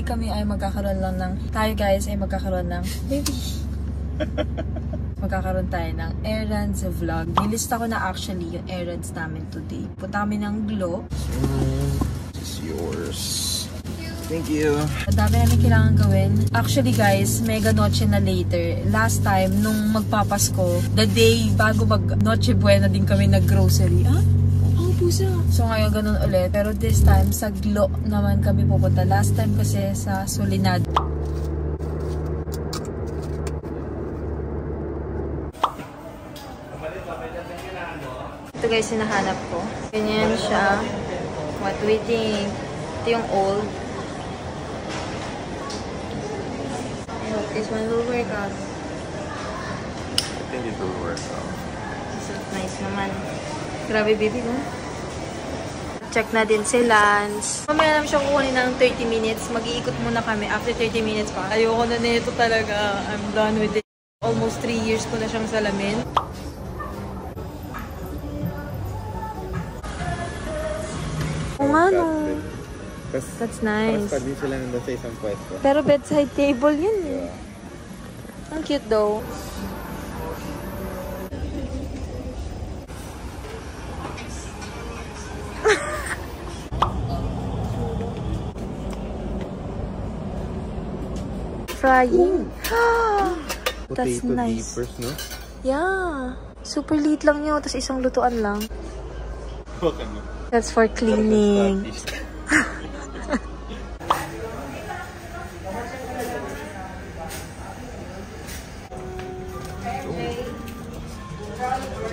kami ay magkakaroon lang ng, tayo guys ay magkakaroon ng, baby. Magkakaroon tayo ng errands vlog. Nilista ko na actually yung errands namin today. Punta kami ng Glow. This is yours. Thank you. Ang dami namin kailangan gawin. Actually guys, mega noche na later. Last time, nung magpapasko, the day bago mag Noche Buena din kami nag-grocery. Ah? Oh, pusa. So ngayon ganun ulit. Pero this time, sa Glow naman kami pupunta. Last time kasi sa Solinad. Ito guys, hinahanap ko. Ganyan siya. What do we think? Ito yung old. I hope this one will work out. I think it will work out. This is nice naman. Grabe baby, no? Check na din si Lance. Mamaya naman siyang kukunin ng 30 minutes. Mag-iikot muna kami after 30 minutes pa. Ayoko na nito talaga. I'm done with it. Almost 3 years ko na siyang salamin. Oo nga, no. That's nice. Tapos din sila nandun sa isang pwesto. Pero bedside table yun eh. Ang cute though. Frying. That's Potato nice. dippers, no? Yeah. Super liit lang yun. Tapos isang lutuan lang. Okay, no? That's for cleaning.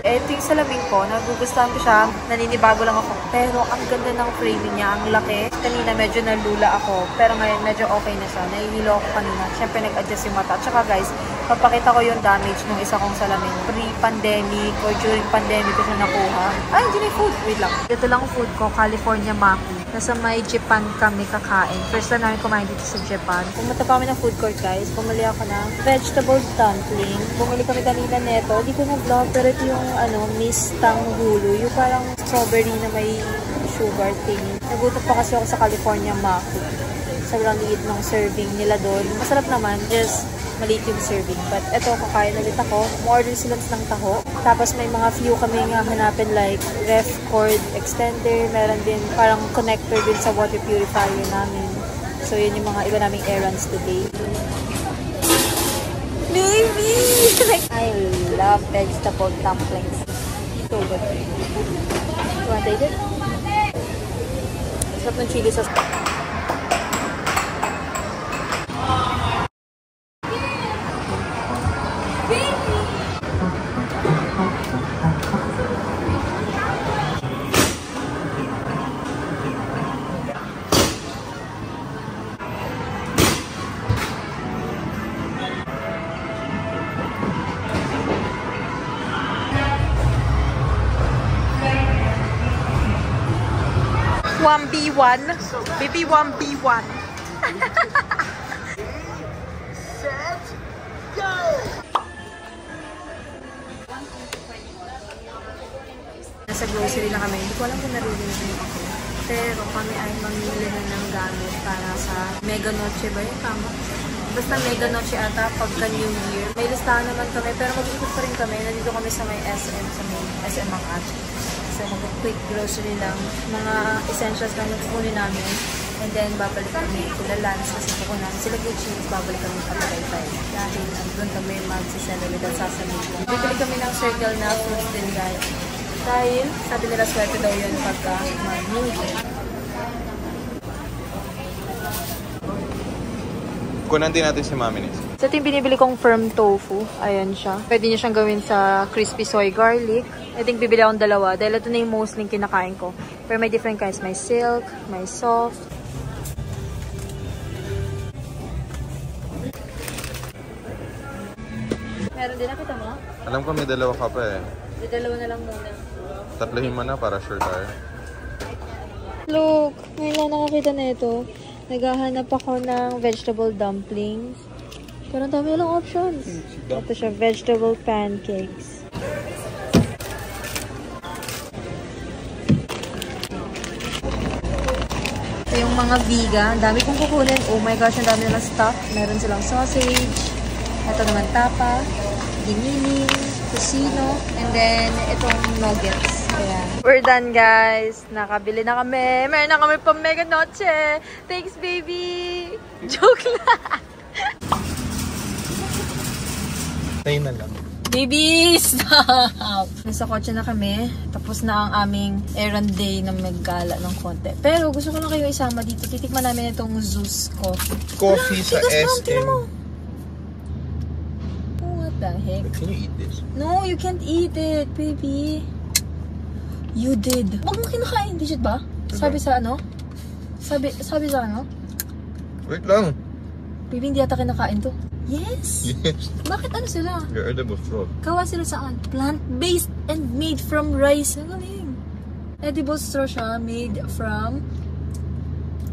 Ito yung salamin ko. Nagugustuhan ko siya. Naninibago lang ako. Pero ang ganda ng framing niya. Ang laki. Kanina medyo nalula ako. Pero ngayon medyo okay na siya. Nahihilo ako kanina. Siyempre nag-adjust yung mata. Tsaka guys, papakita ko yung damage ng isa kong salamin. Pre-pandemic or during pandemic ko siya nakuha. Ay, hindi na food. Wait lang. Ito lang food ko. California Maki. Nasa may Japan kami kakain. First time namin kumain dito sa Japan. Pumunta pa kami ng food court guys. Bumili ako ng vegetable dumpling. Bumili kami kanina neto. Hindi ko na-vlog pero ito yung mistang hulo. Yung parang strawberry na may sugar thing. Nagutom pa kasi ako sa California Maki. Sobrang liit ng serving nila doon. Masarap naman. Just maliit yung serving. But eto, kakain ulit ako. Mo-order sila ng taho. Tapos may mga few kami nga hanapin like ref cord extender. Meron din parang connector din sa water purifier namin. So yun yung mga iba naming errands today. Baby! I love vegetable dumplings. So good. You wanna taste it? Sarap ng chili sauce. B1, maybe 1B1. Set, go! Nasa grocery lang kami. Hindi ko alam kung naririnig ako. Pero kami ay mamili na ng gamit para sa Mega Noche ba yung tama? Basta Mega Noche ata pagka New Year. May listahan naman kami pero mag-ikot pa rin kami. Nandito kami sa may SM, sa may SM Makati. So, mag-quick grocery lang. Mga essentials lang nagpunin namin. And then, babalik kami sila Lance kasi puko namin. Sila Gucci, babalik kami sa Tagaytay. Dahil, doon kami mag-celebrate at sasabihin. Bibili kami ng circle na fruits din, guys. Dahil, sabi nila swerte daw yun pagka mag-New Year. Kunan din natin si Mami Nis. So, ito yung binibili kong firm tofu. Ayan siya. Pwede niyo siyang gawin sa crispy soy garlic. I think bibili akong dalawa. Dahil ito na yung mostly kinakain ko. Pero may different kinds. May silk, may soft. Meron din, nakita mo? Alam ko may dalawa ka pa eh. May dalawa na lang muna. Tatlohin mo na para sure tayo. Look! Ngayon lang nakakita na ito. Naghahanap ako ng vegetable dumplings. Pero ang dami lang options. Ito siya, vegetable pancakes. yung mga vegan. Ang dami kong kukunin. Oh my gosh, ang dami nilang stuff. Meron silang sausage. Ito naman tapa. Ginili. Tocino. And then, itong nuggets. Ayan. We're done, guys. Nakabili na kami. Meron na kami pang mega noche. Thanks, baby. Joke lang. Tayo na lang. Baby, stop! Nasa kotse na kami. Tapos na ang aming errand day na maggala ng konti. Pero gusto ko lang kayo isama dito. Titikman namin itong Zeus coffee. Coffee sa SM. What the heck? Can you eat this? No, you can't eat it, baby. You did. Huwag mo kinakain, digit ba? Sabi sa ano? Sabi sa ano? Wait lang. Baby, hindi yata kinakain to. Yes! Yes. Bakit ano sila? Your edible fruit. Gawa sila saan? Plant-based and made from rice. Ang galing. Edible straw siya, made from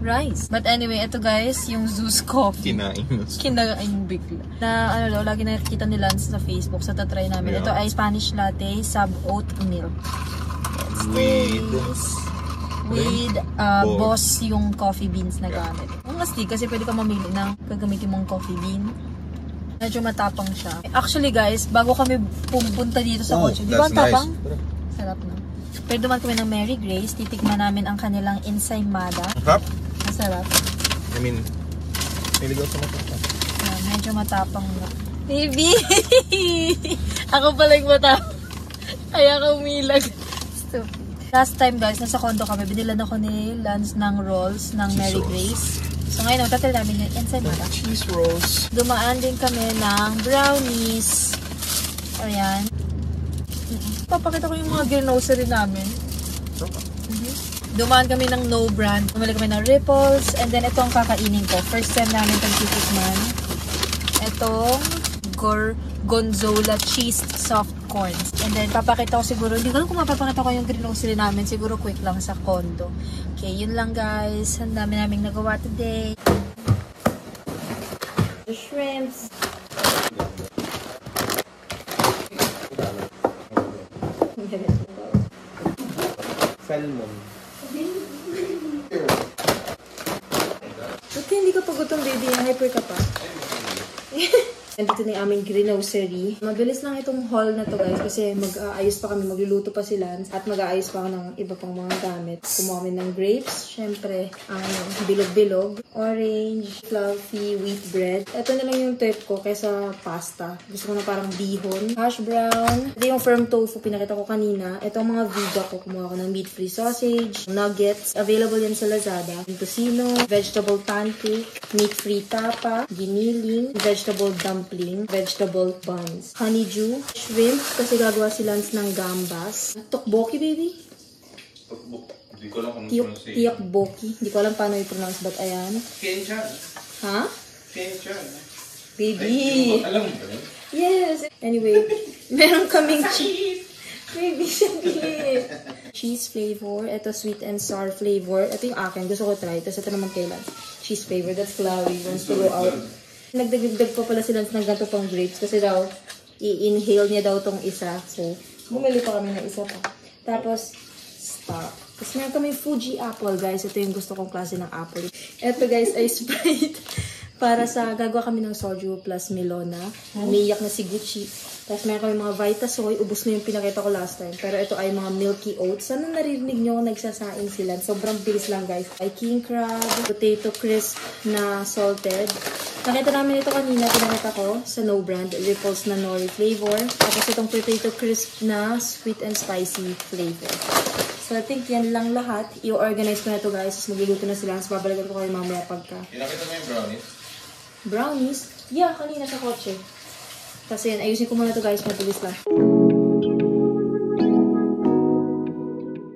rice. But anyway, ito guys, yung Zeus coffee. Kinain mo. Kinakain bigla. Na ano daw, lagi nakikita nila sa Facebook, sa tatry namin. Yeah. Ito ay Spanish latte, sub-oat milk. With boss yung coffee beans na gamit. Ang astig kasi pwede ka mamili ng gagamitin mong coffee bean. Medyo matapang siya. Actually guys, bago kami pumunta dito sa kotse, di ba ang tapang? Nice. Sarap na. Pero duman kami ng Mary Grace, titikman namin ang kanilang ensaymada. Sarap? Masarap. I mean, niligaw sa mata. Medyo matapang na. Baby! Ako pala yung matapang. Kaya ka umilag. Stupid. Last time guys, nasa condo kami, binilan ako ni Lance ng rolls ng Mary Grace. So ngayon, tatry namin yung ensaymada. Cheese rolls. Dumaan din kami ng brownies. Ayan. Papakita ko yung mga grocery namin. Dumaan kami ng no brand. Bumili kami ng Ripples. And then ito ang kakainin ko. First time namin itong titikman. Itong Gonzola cheese soft corns. And then papakita ko siguro, hindi ko alam kung mapapakita ko yung grocery namin. Siguro quick lang sa condo. Okay, yun lang guys. Ang dami naming nagawa today. The shrimps. Salmon. Ba't hindi ka pagutom, baby? Hyper ka pa. Nandito na yung aming grocery. Mabilis lang itong haul na to guys kasi mag-aayos pa kami, magluluto pa sila at mag-aayos pa ako ng iba pang mga gamit. Kumuha kami ng grapes, syempre ang bilog-bilog, orange, fluffy wheat bread. Ito na lang yung type ko kaysa pasta. Gusto ko na parang bihon, hash brown. Ito yung firm tofu, pinakita ko kanina. Ito ang mga viga ko, kumuha ko ng meat-free sausage, nuggets. Available yan sa Lazada. Tocino, vegetable pancake, meat-free tapa, giniling, vegetable dumpling, vegetable buns, honeydew, shrimp, kasi gagawa sila ng gambas. Tokboki, baby? Hindi ko alam kung Tiyokboki. Hindi ko alam paano i-pronounce, but ayan. Kenchan. Ha? Kenchan. Baby! Alam mo ba yun? Yes! Anyway, meron kaming cheese. Baby, saglit. Cheese flavor. Ito sweet and sour flavor. Ito yung akin. Gusto ko try. Tapos ito naman kailan. Cheese flavor. That's Chloe. Wants to go out. Nagdagdag pa pala sila ng ganito pang grapes kasi daw, i-inhale niya daw tong isa. So, bumili pa kami ng isa pa. Tapos, stop. Tapos meron kami Fuji apple, guys. Ito yung gusto kong klase ng apple. Ito, guys, ay Sprite. Para sa, gagawa kami ng soju plus Milona. Umiiyak na si Gucci. Tapos meron kami mga Vitasoy. Ubus na yung pinakita ko last time. Pero ito ay mga milky oats. Sana narinig nyo nagsasaing sila. Sobrang bilis lang guys. Ay king crab, potato crisp na salted. Nakita namin ito kanina. Pinakita ko sa no brand. Ripples na nori flavor. Tapos itong potato crisp na sweet and spicy flavor. So I think yan lang lahat. I-organize ko na ito guys. Tapos magluluto na sila. Tapos babalikan ko kayo mamaya pagka. Pinakita mo yung brownies? Brownies? Yeah, kanina sa kotse. Kasi yan, ayusin ko muna ito guys, mabilis lang.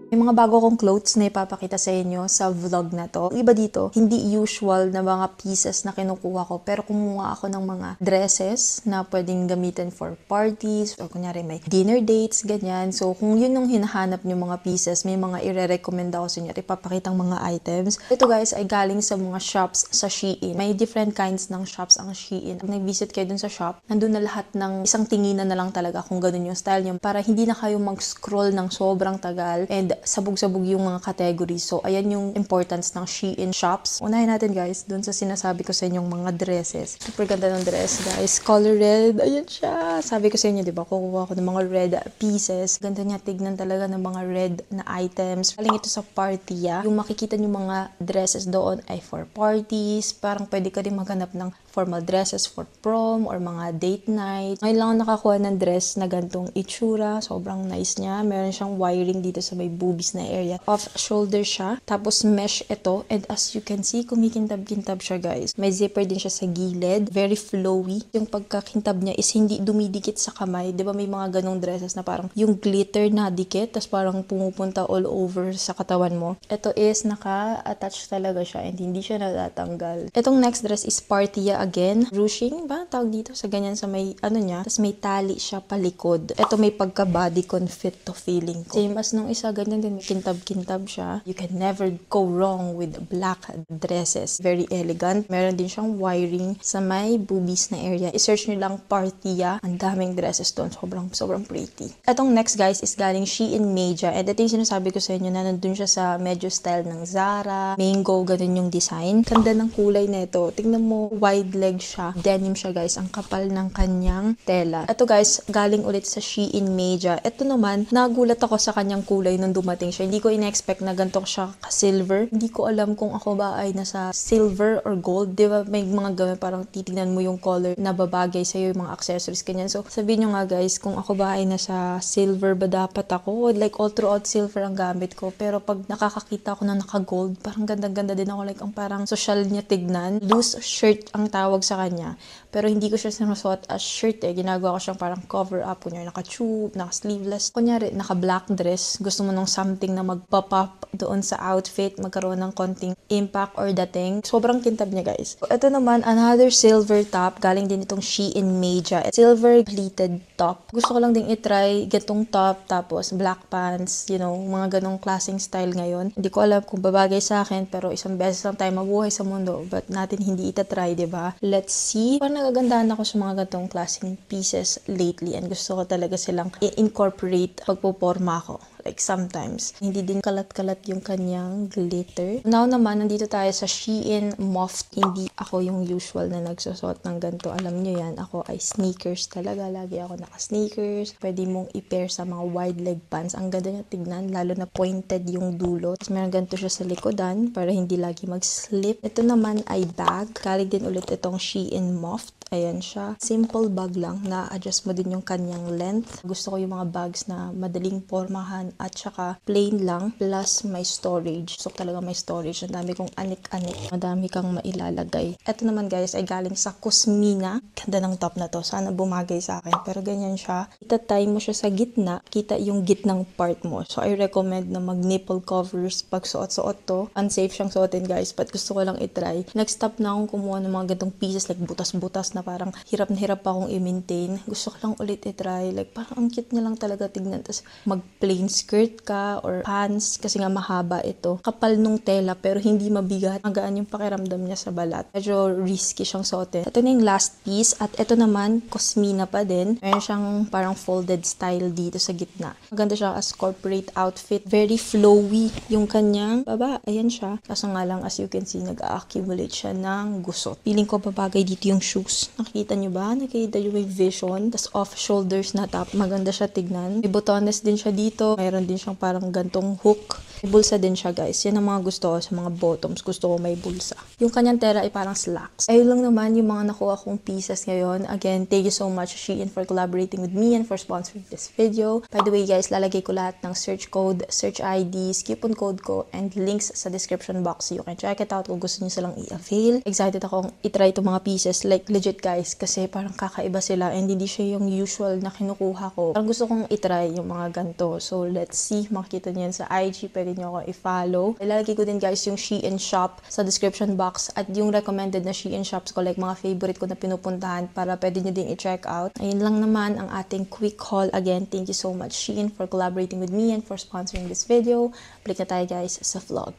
May mga bago kong clothes na ipapakita sa inyo sa vlog na to. Iba dito, hindi usual na mga pieces na kinukuha ko, pero kumuha ako ng mga dresses na pwedeng gamitin for parties, o kunyari may dinner dates, ganyan. So, kung yun yung hinahanap nyo mga pieces, may mga i-recommend ako sa inyo at ipapakitang mga items. Ito guys ay galing sa mga shops sa Shein. May different kinds ng shops ang Shein. Pag nag-visit kayo dun sa shop, nandun na lahat ng isang tinginan na lang talaga kung ganun yung style nyo para hindi na kayo mag-scroll ng sobrang tagal and sabog-sabog yung mga categories. So, ayan yung importance ng Shein shops. Unahin natin guys, dun sa sinasabi ko sa inyong mga dresses. Super ganda ng dress guys. Color red. Ayan siya. Sabi ko sa inyo, diba? Kukuha ko ng mga red pieces. Ganda niya tignan talaga ng mga red na items. Galing ito sa party, Yung makikita nyo mga dresses doon ay for parties. Parang pwede ka rin maghanap ng formal dresses for prom or mga date night. Ngayon lang ako nakakuha ng dress na gantong itsura. Sobrang nice niya. Meron siyang wiring dito sa may boobies na area. Off-shoulder siya. Tapos mesh ito. And as you can see, kumikintab-kintab siya guys. May zipper din siya sa gilid. Very flowy. Yung pagkakintab niya is hindi dumidikit sa kamay. Diba may mga ganong dresses na parang yung glitter na dikit. Tapos parang pumupunta all over sa katawan mo. Ito is naka-attach talaga siya and hindi siya natatanggal. Itong next dress is party again. Ruching ba? Tawag dito sa ganyan sa may ano niya. Tapos may tali siya palikod. Ito may pagka-bodycon fit to feeling ko. Same as nung isa, ganyan din. Kintab-kintab siya. You can never go wrong with black dresses. Very elegant. Meron din siyang wiring sa may boobies na area. I-search nyo lang Partia. Ang daming dresses doon. Sobrang pretty. Itong next guys is galing Shein Meja. And ito yung sinasabi ko sa inyo na nandun siya sa medyo style ng Zara, Mango, ganun yung design. Ganda ng kulay na ito. Tingnan mo, wide leg siya. Denim siya guys. Ang kapal ng kanyang tela. Ito guys, galing ulit sa Shein Meja. Ito naman, nagulat ako sa kanyang kulay nung dumating siya. Hindi ko in-expect na ganito siya ka-silver. Hindi ko alam kung ako ba ay nasa silver or gold. Di ba may mga gamit parang titignan mo yung color na babagay sa'yo, yung mga accessories, kanyan. So, sabihin nyo nga guys, kung ako ba ay nasa silver ba dapat ako? Like all throughout silver ang gamit ko. Pero pag nakakakita ako na naka-gold, parang ganda-ganda din ako. Like ang parang social niya tignan. Loose shirt ang tawag sa kanya. Pero hindi ko siya sinusuot as shirt Ginagawa ko siyang parang cover up. Kunyari naka-tube, naka-sleeveless. Kunyari naka-black dress. Gusto mo nung something na magpa-pop doon sa outfit. Magkaroon ng konting impact or dating. Sobrang kintab niya guys. So, ito naman, another silver top. Galing din itong Shein Meja. Silver pleated top. Gusto ko lang din itry gantong top. Tapos black pants. You know, mga ganong klaseng style ngayon. Hindi ko alam kung babagay sa akin. Pero isang beses lang tayo mabuhay sa mundo. But natin hindi itatry, diba? Let's see. Parang nagagandahan ako sa mga gantong klaseng pieces lately. And gusto ko talaga silang i-incorporate pagpoporma ko. Like sometimes. Hindi din kalat-kalat yung kanyang glitter. Now naman, nandito tayo sa Shein Moft. Hindi ako yung usual na nagsusot ng ganito. Alam nyo yan, ako ay sneakers talaga. Lagi ako naka-sneakers. Pwede mong i-pair sa mga wide leg pants. Ang ganda niya tignan, lalo na pointed yung dulo. Tapos meron ganito siya sa likodan para hindi lagi mag-slip. Ito naman ay bag. Galing din ulit itong Shein Moft. Ayan siya. Simple bag lang. Na-adjust mo din yung kanyang length. Gusto ko yung mga bags na madaling pormahan at saka plain lang. Plus may storage. So talaga may storage. Ang dami kong anik-anik. Madami kang mailalagay. Ito naman guys ay galing sa Cosmina. Ganda ng top na to. Sana bumagay sa akin. Pero ganyan siya. Itatay mo siya sa gitna. Kita yung gitnang part mo. So I recommend na mag-nipple covers pag suot-suot to. Unsafe siyang suotin guys. But gusto ko lang itry. Next stop na akong kumuha ng mga gantong pieces like butas-butas na parang hirap na hirap akong i-maintain. Gusto ko lang ulit i-try. Like, parang ang cute niya lang talaga tignan. Tapos, mag-plain skirt ka or pants kasi nga mahaba ito. Kapal nung tela pero hindi mabigat. Magaan yung pakiramdam niya sa balat. Medyo risky siyang suotin. Ito na yung last piece. At ito naman, Cosmina pa din. Meron siyang parang folded style dito sa gitna. Maganda siya as corporate outfit. Very flowy yung kanyang baba. Ayan siya. Kaso nga lang, as you can see, nag-accumulate siya ng gusot. Feeling ko babagay dito yung shoes. Nakita nyo ba? Nakita nyo may vision. Tapos off-shoulders na top. Maganda siya tignan. May botones din siya dito. Mayroon din siyang parang gantong hook. May bulsa din siya guys. Yan ang mga gusto ko sa mga bottoms. Gusto ko may bulsa. Yung kanyang tela ay parang slacks. Ayun lang naman yung mga nakuha kong pieces ngayon. Again, thank you so much Shein for collaborating with me and for sponsoring this video. By the way guys, lalagay ko lahat ng search code, search IDs, coupon code ko, and links sa description box. You can check it out kung gusto nyo silang i-avail. Excited akong itry itong mga pieces. Like legit guys, kasi parang kakaiba sila and hindi siya yung usual na kinukuha ko. Parang gusto kong itry yung mga ganito. So let's see. Makikita niyo yan sa IG. Pwede niyo ako i-follow. Ilalagay ko din guys yung Shein shop sa description box at yung recommended na Shein shops ko, like mga favorite ko na pinupuntahan para pwede niyo din i-check out. Ayun lang naman ang ating quick haul. Again, thank you so much Shein for collaborating with me and for sponsoring this video. Balik na tayo guys sa vlog.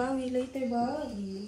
bawi later, bawi.